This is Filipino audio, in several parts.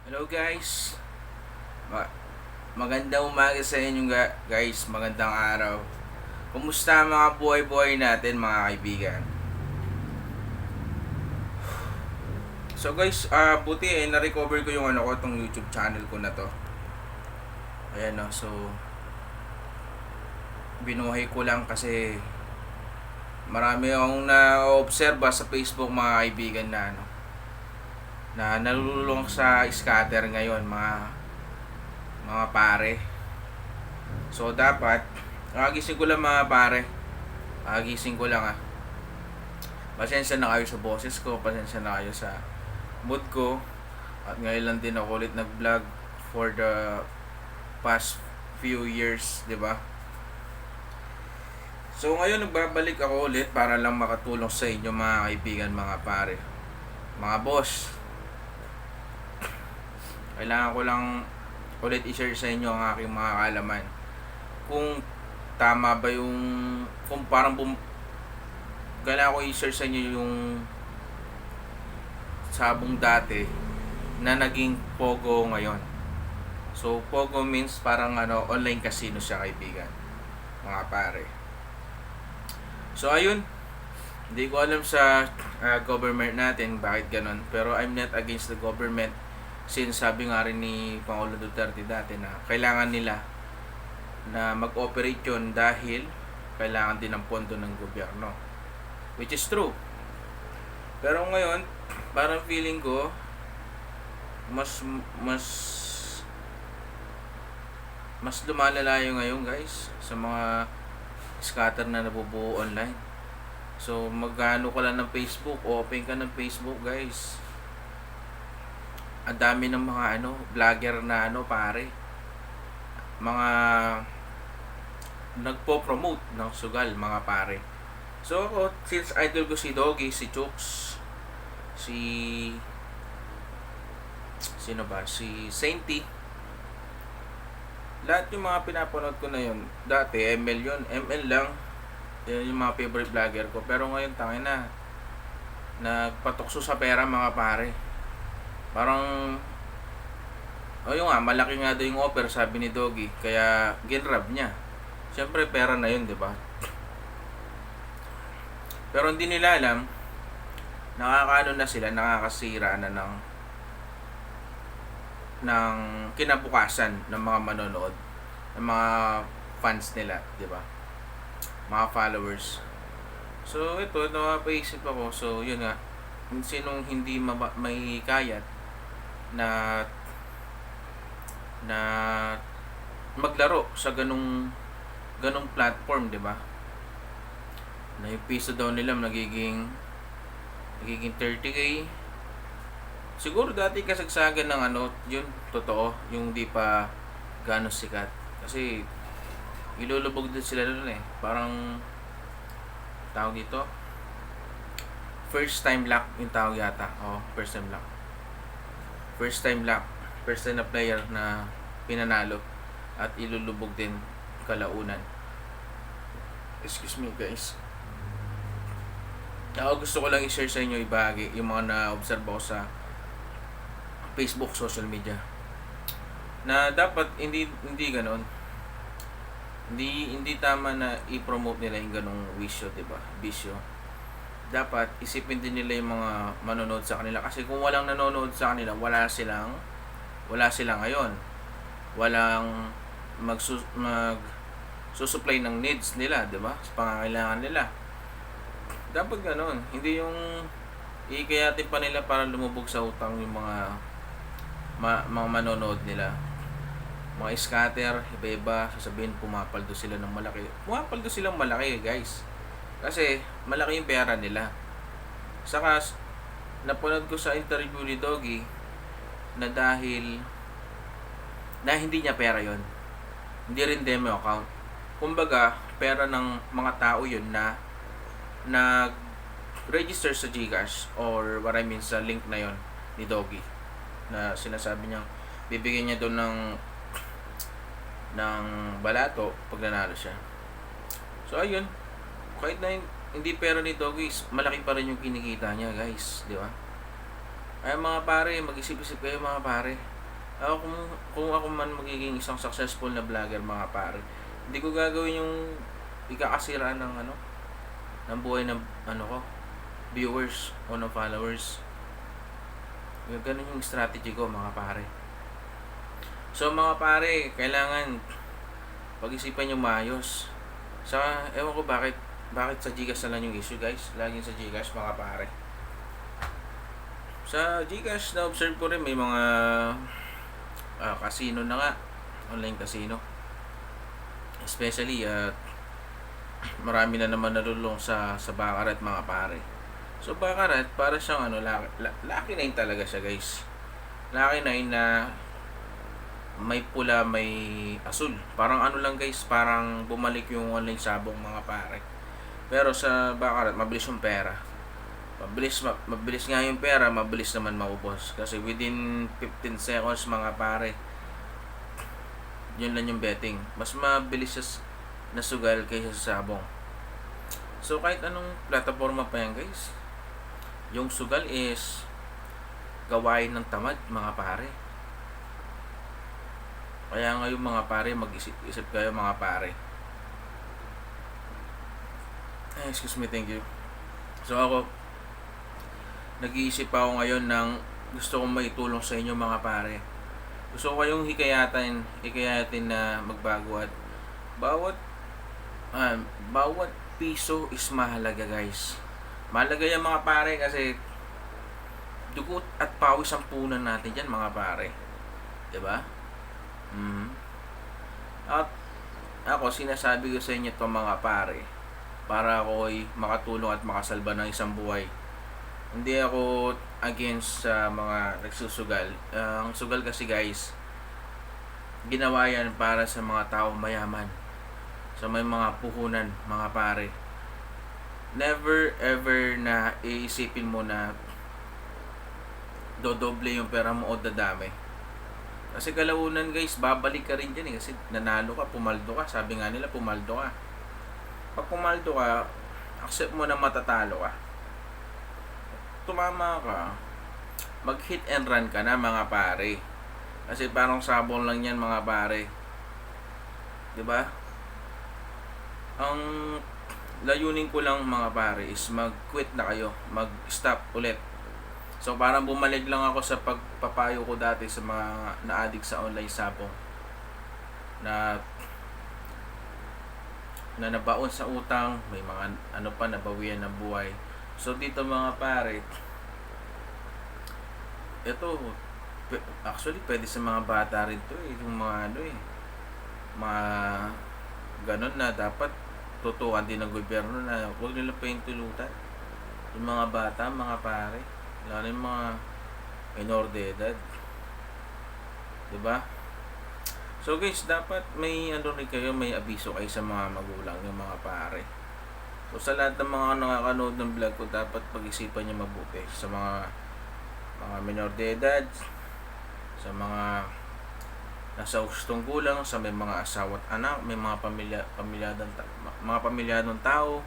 Hello guys, magandang umaga sa inyo guys, magandang araw. Kumusta mga buhay-buhay natin mga kaibigan? So guys, buti na-recover ko yung itong YouTube channel ko na to. Ayan no, so binuhay ko lang kasi marami akong na-obserba sa Facebook mga kaibigan na nalululong sa scatter ngayon mga pare. So dapat kagising ko lang mga pare. Kagising ko lang Pasensya na kayo sa boses ko, pasensya na kayo sa mood ko. At ngayon lang din ako ulit nag-vlog for the past few years, 'di ba? So ngayon nagbabalik ako ulit para lang makatulong sa inyo mga kaibigan, mga pare, mga boss. Kailangan ko lang ulit i-share sa inyo ang aking mga kaalaman. Kung tama ba yung kung kailangan ko i-share sa inyo yung sabong dati na naging Pogo ngayon. So Pogo means parang online casino siya kaibigan, mga pare. So ayun, hindi ko alam sa government natin bakit ganun, pero I'm not against the government since sabi nga rin ni Pangulo Duterte dati na kailangan nila na mag-operate yun dahil kailangan din ng pondo ng gobyerno, which is true. Pero ngayon parang feeling ko mas mas mas lumalala yung ngayon guys sa mga scatter na nabubuo online. So magano ka lang ng Facebook, open ka ng Facebook guys, ang dami ng mga vlogger na pare, mga nagpo-promote ng sugal mga pare. So ako, since idol ko si Doggy, si Chooks, sino ba? Si Sainty. Lahat yung mga pinapanood ko na yun. Dati ML yun, ML lang. Yan yung mga favorite vlogger ko. Pero ngayon tangin na. Nagpatukso sa pera mga pare. Parang yun nga, malaki nga daw yung offer sabi ni Doggy, kaya ginrab niya. Siyempre pera na yun, 'di ba? Pero hindi nila alam, nakakaano na sila, nakakasira na ng kinabukasan ng mga manonood, ng mga fans nila, 'di ba? Mga followers. So ito, napaisip ako. So yun nga, sinong hindi may kayat na na maglaro sa ganung platform, 'di ba? Na yung piso daw nila nagiging 30k. Siguro dati kasagsagan ng yun, totoo, yung di pa gaano sikat. Kasi ilulubog din sila doon Parang tawag dito, first time luck yung tawag yata. First time luck. First time na player na pinanalo at ilulubog din kalaunan. Excuse me guys. Gusto ko lang i-share sa inyo, ibahagi yung mga na-observe ko sa Facebook, social media, na dapat hindi ganoon. Hindi tama na i-promote nila yung ganong wisyo, 'di ba? Bisyo. Dapat isipin din nila yung mga manonood sa kanila, kasi kung walang nanonood sa kanila, wala sila ngayon. Walang susupply ng needs nila, 'di ba? Sa pangangailangan nila. Dapat ganoon, hindi yung ikayatin pa nila para lumubog sa utang yung mga manonood nila. Mga scatter, iba-iba, sasabihin pumapaldo sila ng malaki. Pumapaldo silang malaki guys, kasi malaki yung pera nila. Saka napanood ko sa interview ni Doggy na dahil na hindi niya pera yon, hindi rin demo account. Kumbaga pera ng mga tao yun na nag-register sa GCash, or what I mean sa link na yon ni Doggy, na sinasabi niya bibigyan niya doon ng balato pag nanalo siya. So ayun, kahit na hindi pera ni Doggy, malaki pa rin yung kinikita niya guys, di ba? Kaya mga pare, mag-isip-isip kayo mga pare. Ako kung ako man magiging isang successful na vlogger mga pare, hindi ko gagawin yung ikakasira ng ng buhay ng ko, viewers o ng followers. Ganun yung strategy ko mga pare. So mga pare, kailangan pag-isipan yung maayos. Ewan ko bakit sa Gcash na lang yung issue guys. Laging sa Gcash mga pare. Sa Gcash na observe ko rin may mga casino na nga, online casino. Especially marami na naman nalulong sa Baccarat mga pare. So Baccarat para siyang Lucky 9 talaga siya guys. Lucky 9 na may pula, may asul. Parang lang guys, parang bumalik yung online sabong mga pare. Pero sa Baccarat mabilis yung pera. Mabilis nga yung pera, mabilis naman maubos. Kasi within 15 seconds mga pare, yun lang yung betting. Mas mabilis siya na sugal kaysa sa sabong. So kahit anong plataforma pa yan guys, yung sugal is gawain ng tamad mga pare. Kaya ngayon mga pare, mag-isip kayo mga pare. Excuse me, thank you. So ako, nag-iisip ako ngayon ng gusto kong maitulong sa inyo mga pare. Gusto ko kayong hikayatin na magbago at bawat piso is mahalaga guys. Mahalaga yan mga pare kasi dugot at pawis ang punan natin dyan mga pare. Diba? At ako sinasabi ko sa inyo to mga pare para ako ay makatulong at makasalba ng isang buhay. Hindi ako against sa mga nagsusugal. Ang sugal kasi guys, ginawa yan para sa mga tao mayaman, sa may mga puhunan mga pare. Never ever na iisipin mo na dodoble yung pera mo o dadami. Kasi kalaunan guys, babalik ka rin dyan kasi nanalo ka, pumaldo ka. Sabi nga nila, pumaldo ka. Pag pumaldo ka, accept mo na matatalo ka. Tumama ka, mag hit and run ka na mga pare. Kasi parang sabon lang yan mga pare. Diba? Ang layunin ko lang mga pare is mag-quit na kayo, mag-stop ulit. So parang bumalik lang ako sa pagpapayo ko dati sa mga na-addict sa online sabong na nabaon sa utang, may mga nabawian ng buhay. So dito mga pare, ito actually pwede sa mga bata rin to yung mga mga ganon na dapat tutukan din ng gobyerno na huwag nila pa yung tulutan yung mga bata mga pare, lalo yung mga minor de edad, diba? So guys, dapat may rin kayo, may abiso kayo sa mga magulang yung mga pare. So sa lahat ng mga nakakanood ng vlog ko, dapat pag-isipan nyo mabuti sa mga minor de edad, sa mga nasa gustong gulang, sa may mga asawa at anak, may mga pamilyadong tao.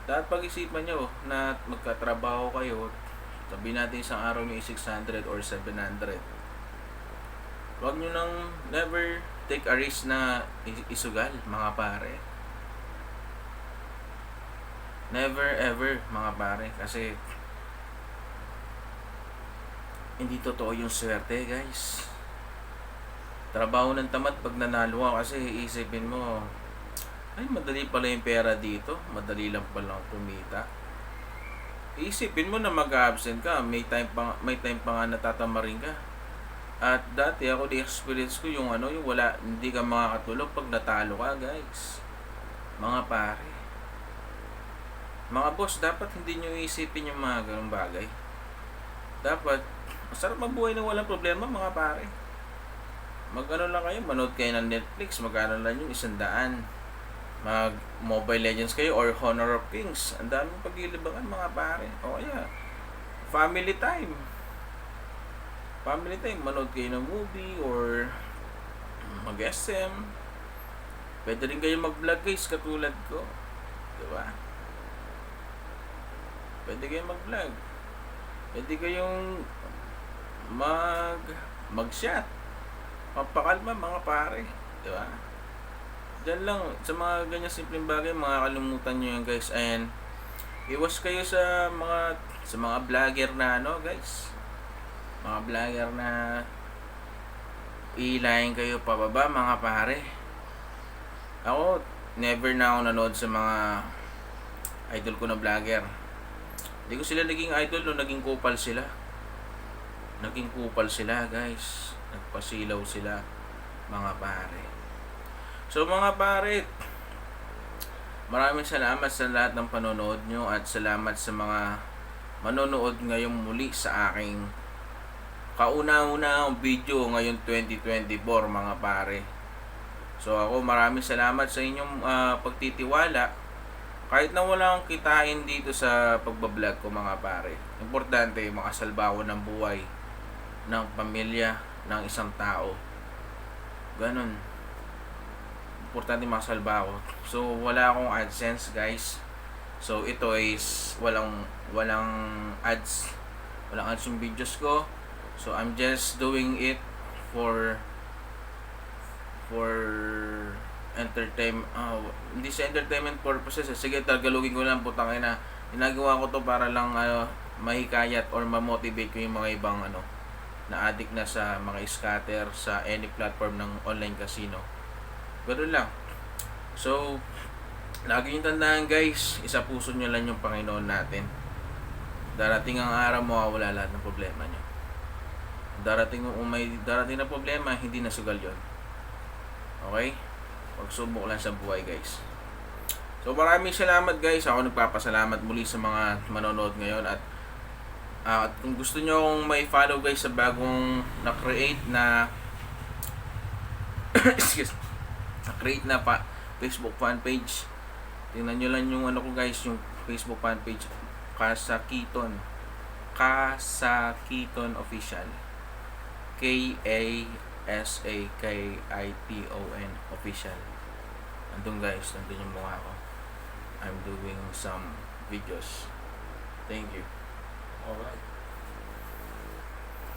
Dapat pag-isipan nyo na magkatrabaho kayo. Sabi natin isang araw may 600 or 700. Huwag nyo nang never take a risk na isugal mga pare. Never ever mga pare, kasi hindi totoo yung swerte guys. Trabaho ng tamad pag nanalo ka, kasi isipin mo, ay madali pala yung pera dito, madali lang palang kumita. Isipin mo na mag-absent ka, may time pa nga natatamarin ka. At dati ako, di-experience ko yung hindi ka makakatulog pag natalo ka guys. Mga pare, mga boss, dapat hindi nyo isipin yung mga ganung bagay. Dapat masarap mabuhay na walang problema mga pare. Lang kayo, manood kayo ng Netflix, magkano lang yung 100. Mag Mobile Legends kayo or Honor of Kings, ang daming paglilibangan mga pare. O kaya family time, manood kayo ng movie or mag-SM. Pwede rin kayo mag-vlog guys, katulad ko, diba? Pwede kayo mag-vlog. Pwede kayong mag-shot. Pampakalma mga pare. Di ba? Diyan lang, sa mga ganyan simpleng bagay, makakalimutan nyo yan guys. And iwas kayo sa mga vlogger na ano guys. Mga vlogger na ilayin kayo pababa mga pare. Ako, never na ako nanood sa mga idol ko na vlogger. Hindi ko sila naging idol no, naging kupal sila. Naging kupal sila guys. Nagpasilaw sila mga pare. So mga pare, maraming salamat sa lahat ng panonood nyo at salamat sa mga manonood ngayong muli sa aking kauna-unahang video ngayong 2024 mga pare. So ako maraming salamat sa inyong pagtitiwala. Kahit na wala akong kitain dito sa pagbablog ko mga pare. Importante makasalba ako ng buhay, ng pamilya, ng isang tao. Ganon. Importante makasalba ako. So wala akong AdSense guys. So ito is walang ads. Walang ads yung videos ko. So I'm just doing it for hindi sa entertainment purposes. Sige, tagalogin ko lang, putang ina. Ginagawa ko to para lang mahikayat or ma-motivate ko yung mga ibang na addict na sa mga scatter sa any platform ng online casino. Ganoon lang. So lagi nyo tandaan guys, isa puso nyo lang yung Panginoon natin. Darating ang araw, mawawala lahat ng problema nyo. May darating na problema, hindi na sugal yon. Okay? Pagsubok lang sa buhay guys. So maraming salamat guys. Ako nagpapasalamat muli sa mga manonood ngayon. At kung gusto nyo akong may follow guys sa bagong na-create na na-create na Facebook fan page. Tingnan nyo lang yung ko guys, yung Facebook fan page. Kasakiton Official. KASAKITON Official. Nandun guys, nandun yung mukha ko. I'm doing some videos. Thank you. Alright.